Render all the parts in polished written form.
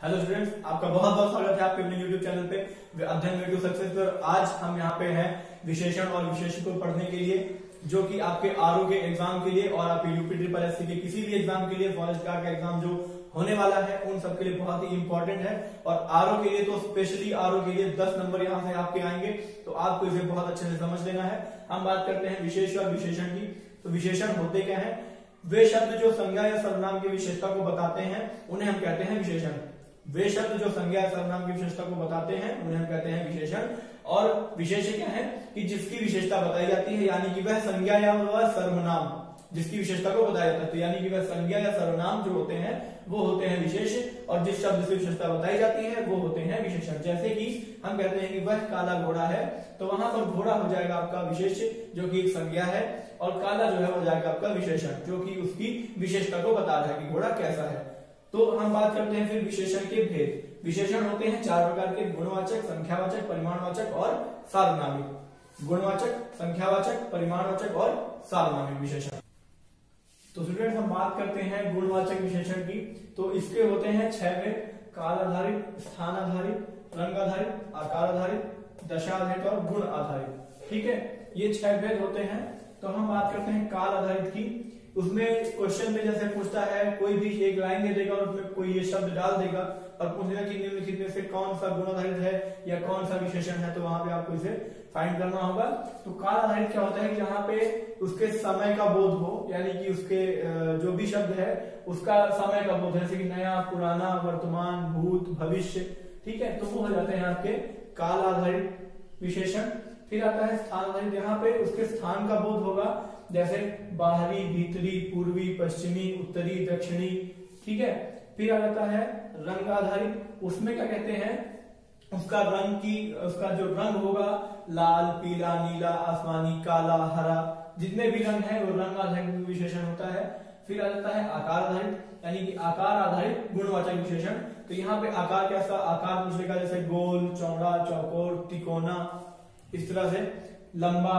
Hello students, आपका बहुत बहुत स्वागत है आपके अपने यूट्यूब चैनल पे अध्ययन में टू सक्सेस पर। आज हम यहाँ पे हैं विशेषण और विशेषण को पढ़ने के लिए, जो कि आपके आरओ के एग्जाम के लिए और आपके यूपी ट्रिपल एससी के किसी भी एग्जाम के लिए, फॉरेस्ट गार्ड का एग्जाम जो होने वाला है उन सब के लिए बहुत ही इंपॉर्टेंट है। और आरओ के लिए तो स्पेशली आरओ के लिए 10 नंबर यहाँ से आपके आएंगे, तो आपको इसे बहुत अच्छे से समझ लेना है। हम बात करते हैं विशेष और विशेषण की। तो विशेषण होते क्या है? वे शब्द जो संज्ञा या सर्वनाम की विशेषता को बताते हैं उन्हें हम कहते हैं विशेषण। वे शब्द जो संज्ञा या सर्वनाम की विशेषता को बताते हैं उन्हें हम कहते हैं विशेषण। और विशेषण क्या है कि जिसकी विशेषता बताई जाती है, यानी कि वह संज्ञा या वह सर्वनाम जिसकी विशेषता को बताया जाता है, तो यानी कि वह संज्ञा या सर्वनाम जो होते हैं वो होते हैं विशेष, और जिस शब्द से विशेषता बताई जाती है वो होते हैं विशेषण। जैसे कि हम कहते हैं कि वह काला घोड़ा है, तो वहां पर घोड़ा हो जाएगा आपका विशेष जो कि एक संज्ञा है, और काला जो है हो जाएगा आपका विशेषण जो कि उसकी विशेषता को बता रहा है कि घोड़ा कैसा है। तो हम बात करते हैं फिर विशेषण के भेद। विशेषण होते हैं 4 प्रकार के: गुणवाचक, संख्यावाचक, परिमाणवाचक और सार्वनामिक। गुणवाचक, संख्यावाचक, परिमाणवाचक और सार्वनामिक विशेषण। तो स्टूडेंट हम बात करते हैं गुणवाचक विशेषण की। तो इसके होते हैं 6 भेद: काल आधारित, स्थान आधारित, रंग आधारित, आकार आधारित, दशा आधारित और गुण आधारित। ठीक है, ये 6 भेद होते हैं। तो हम बात करते हैं काल आधारित की। उसमें क्वेश्चन में जैसे पूछता है, कोई भी एक लाइन दे देगा और उसमें कोई ये शब्द डाल देगा और पूछेगा कि निम्नलिखित में से कौन सा गुण आधारित है या कौन सा विशेषण है, तो वहां पे आपको इसे फाइंड करना होगा। तो काल आधारित क्या होता है कि जहां पे उसके समय का बोध हो, यानी कि उसके जो भी शब्द है उसका समय का बोध है, जैसे कि नया, पुराना, वर्तमान, भूत, भविष्य। ठीक है, तो वो हो जाते हैं आपके काल आधारित विशेषण। फिर आता है स्थान आधारित, यहाँ पे उसके स्थान का बोध होगा, जैसे बाहरी, भीतरी, पूर्वी, पश्चिमी, उत्तरी, दक्षिणी। ठीक है, फिर आ जाता है रंग आधारित। उसमें क्या कहते हैं, उसका जो रंग होगा लाल, पीला, नीला, आसमानी, काला, हरा, जितने भी रंग है वो रंग आधारित विशेषण होता है। फिर आ जाता है आकार आधारित, यानी कि आकार आधारित गुणवाचक विशेषण। तो यहाँ पे आकार कैसा आकार पूछेगा, जैसे गोल, चौड़ा, चौकोर, तिकोना, इस तरह से लंबा,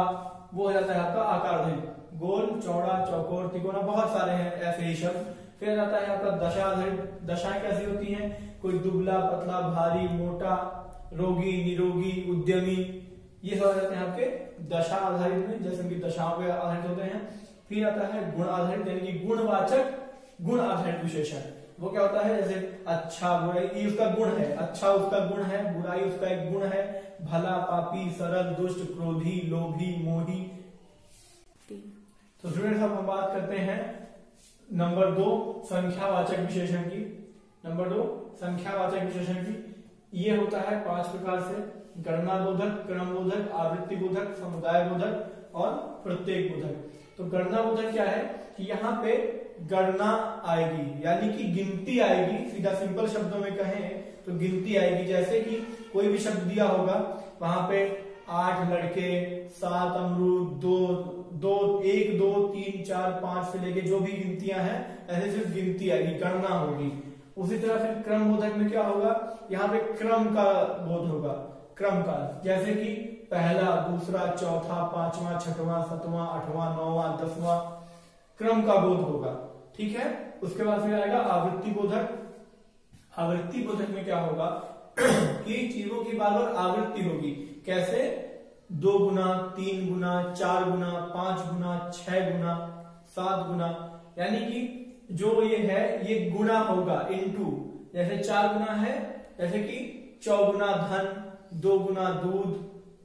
वो हो जाता है आपका आकार आधारित। गोल, चौड़ा, चौकोर, तिकोना, बहुत सारे हैं ऐसे ही शब्द। फिर आता है आपका दशा आधारित। दशाएं कैसी होती हैं? कोई दुबला, पतला, भारी, मोटा, रोगी, निरोगी, उद्यमी, ये सब आ जाते हैं आपके दशा आधारित में, जैसे कि दशाओं पे आधारित होते हैं। फिर आता है गुण आधारित, यानी कि गुणवाचक गुण आधारित विशेषण। वो क्या होता है, जैसे अच्छा, बुराई, ये उसका गुण है, अच्छा उसका गुण है, बुराई उसका एक गुण है, भला, पापी, सरल, दुष्ट, क्रोधी, लोभी, मोही। तो स्टूडेंट्स अब हम बात करते हैं नंबर 2 संख्यावाचक विशेषण की। नंबर 2 संख्यावाचक विशेषण की। ये होता है 5 प्रकार से: गणना बोधक, क्रम बोधक, आवृत्ति बोधक, समुदाय बोधक और प्रत्येक बोधक। तो गणना बोधक क्या है कि यहाँ पे गणना आएगी, यानी कि गिनती आएगी। सीधा सिंपल शब्दों में कहें तो गिनती आएगी। जैसे कि कोई भी शब्द दिया होगा, वहां पे 8 लड़के, 7 अमरूद, 1 2 3 4 5 से लेके जो भी गिनतियां हैं, ऐसे सिर्फ गिनती आएगी, गणना होगी। उसी तरह फिर क्रम बोधक में क्या होगा, यहाँ पे क्रम का बोध होगा, क्रम का, जैसे कि पहला, दूसरा, चौथा, 5वां, 6वां, 7वां, 8वां, 9वां, 10वां, क्रम का बोध होगा। ठीक है, उसके बाद फिर आएगा आवृत्ति बोधक। आवृत्ति बोधक में क्या होगा कि चीजों की बार बार आवृत्ति होगी। कैसे? 2 गुना, 3 गुना, 4 गुना, 5 गुना, 6 गुना, 7 गुना, यानी कि जो ये है ये गुना होगा, इनटू। जैसे 4 गुना है, जैसे कि 4 गुना धन, 2 गुना दूध,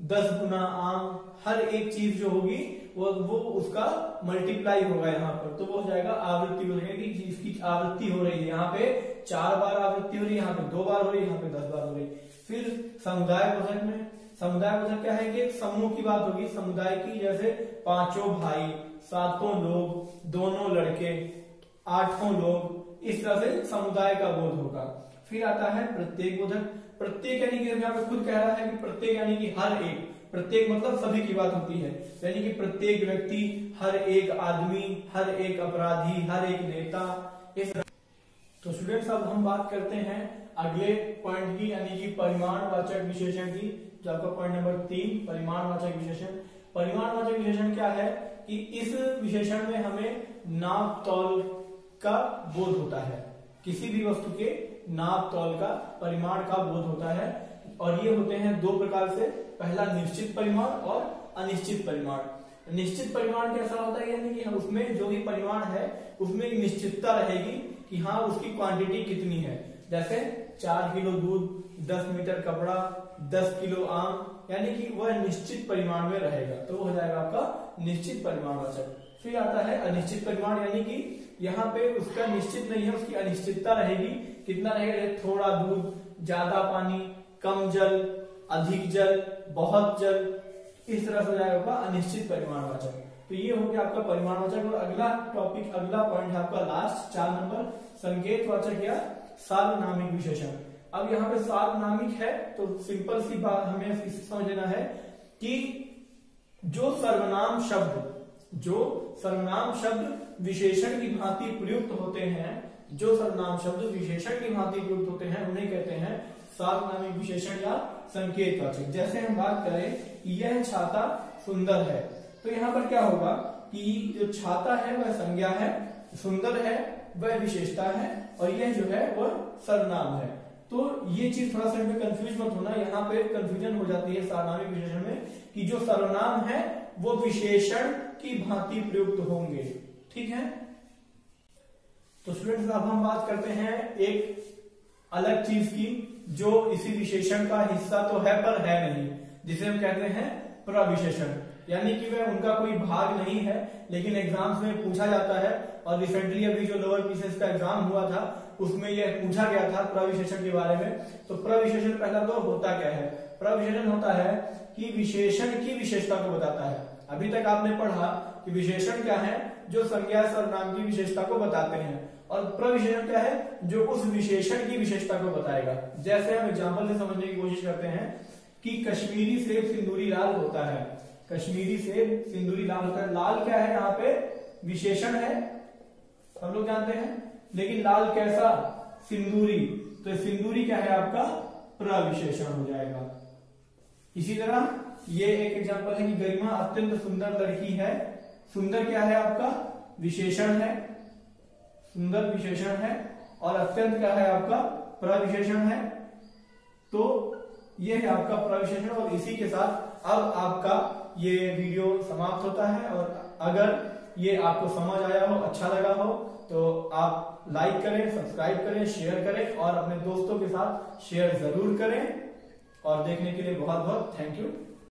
10 गुना आम, हर एक चीज जो होगी वो उसका मल्टीप्लाई होगा यहाँ पर, तो वो हो जाएगा आवृत्ति बोलेंगे कि जिसकी आवृत्ति हो रही है। यहाँ पे 4 बार आवृत्ति हो रही है, यहाँ पे 2 बार हो रही है, यहाँ पे 10 बार हो रही है। फिर समुदाय बोधक में, समुदाय बोधक क्या है कि एक समूह की बात होगी, समुदाय की, जैसे 5 भाई, 7 लोग, 2 लड़के, 8 लोग, इस तरह से समुदाय का बोध होगा। फिर आता है प्रत्येक बोधक। प्रत्येक यानी कि यहाँ पे खुद कह रहा है कि प्रत्येक यानी कि हर एक, प्रत्येक मतलब सभी की बात होती है, यानी कि प्रत्येक व्यक्ति, हर एक आदमी, हर एक अपराधी, हर एक नेता, इस। तो स्टूडेंट्स अब हम बात करते हैं अगले पॉइंट की, यानी कि परिमाणवाचक विशेषण की, जो आपका पॉइंट नंबर 3 परिमाणवाचक विशेषण। परिमाणवाचक विशेषण क्या है कि इस विशेषण में हमें नाप तौल का बोध होता है। किसी भी वस्तु के नाप तौल का परिमाण का बोध होता है। और ये होते हैं दो प्रकार से, पहला निश्चित परिमाण और अनिश्चित परिमाण। निश्चित परिमाण कैसा होता है, यानी कि उसमें जो भी परिमाण है उसमें एक निश्चितता रहेगी कि हाँ उसकी क्वांटिटी कितनी है। जैसे 4 किलो दूध, 10 मीटर कपड़ा, 10 किलो आम, यानी कि वह निश्चित परिमाण में रहेगा, तो वो हो जाएगा आपका निश्चित परिमाणवाचक। फिर आता है अनिश्चित परिमाण, यानी कि यहाँ पे उसका निश्चित नहीं है, उसकी अनिश्चितता रहेगी। कितना रहेगा, थोड़ा दूध, ज्यादा पानी, कम जल, अधिक जल, बहुत जल, इस तरह से हो जाएगा अनिश्चित परिमाणवाचक। तो ये हो गया आपका परिमाणवाचक। और अगला टॉपिक, अगला पॉइंट है आपका लास्ट 4 नंबर, संकेतवाचक या सार्वनामिक विशेषण। अब यहाँ पे सार्वनामिक है तो सिंपल सी बात हमें समझ लेना है कि जो सर्वनाम शब्द विशेषण की भांति प्रयुक्त होते हैं, जो सर्वनाम शब्द विशेषण की भांति प्रयुक्त होते हैं उन्हें कहते हैं सार्वनामिक विशेषण या संकेतवाचक। जैसे हम बात करें कि यह छाता सुंदर है, तो यहाँ पर क्या होगा कि जो छाता है वह संज्ञा है, सुंदर है वह विशेषता है, और यह जो है वह सर्वनाम है। तो ये चीज थोड़ा सा कंफ्यूज मत होना, यहाँ पे कंफ्यूजन हो जाती है सार्वनामिक विशेषण में कि जो सर्वनाम है वो विशेषण की भांति प्रयुक्त होंगे। ठीक है, तो स्टूडेंट्स अब हम बात करते हैं एक अलग चीज की जो इसी विशेषण का हिस्सा तो है पर है नहीं, जिसे हम कहते हैं प्रविशेषण। यानी कि वह उनका कोई भाग नहीं है लेकिन एग्जाम्स में पूछा जाता है। और रिसेंटली अभी जो लोअर पीसीएस का एग्जाम हुआ था उसमें यह पूछा गया था प्रविशेषण के बारे में। तो प्रविशेषण पहला तो होता क्या है, प्रविशेषण होता है कि विशेषण की विशेषता को बताता है। अभी तक आपने पढ़ा कि विशेषण क्या है, जो संज्ञा सर्वनाम की विशेषता को बताते हैं, और प्रविशेषण क्या है, जो उस विशेषण की विशेषता को बताएगा। जैसे हम एग्जाम्पल से समझने की कोशिश करते हैं कि कश्मीरी सेब सिंदूरी लाल होता है, कश्मीरी सेब सिंदूरी लाल होता है। लाल क्या है, यहाँ पे विशेषण है, हम लोग जानते हैं, लेकिन लाल कैसा, सिंदूरी, तो सिंदूरी क्या है आपका प्रविशेषण हो जाएगा। इसी तरह ये एक एग्जांपल है कि गरिमा अत्यंत सुंदर लड़की है। सुंदर क्या है आपका विशेषण है, सुंदर विशेषण है, और अत्यंत क्या है आपका प्रविशेषण है। तो ये है आपका प्रविशेषण। और इसी के साथ अब आपका ये वीडियो समाप्त होता है। और अगर ये आपको समझ आया हो, अच्छा लगा हो, तो आप लाइक करें, सब्सक्राइब करें, शेयर करें और अपने दोस्तों के साथ शेयर जरूर करें। और देखने के लिए बहुत बहुत थैंक यू।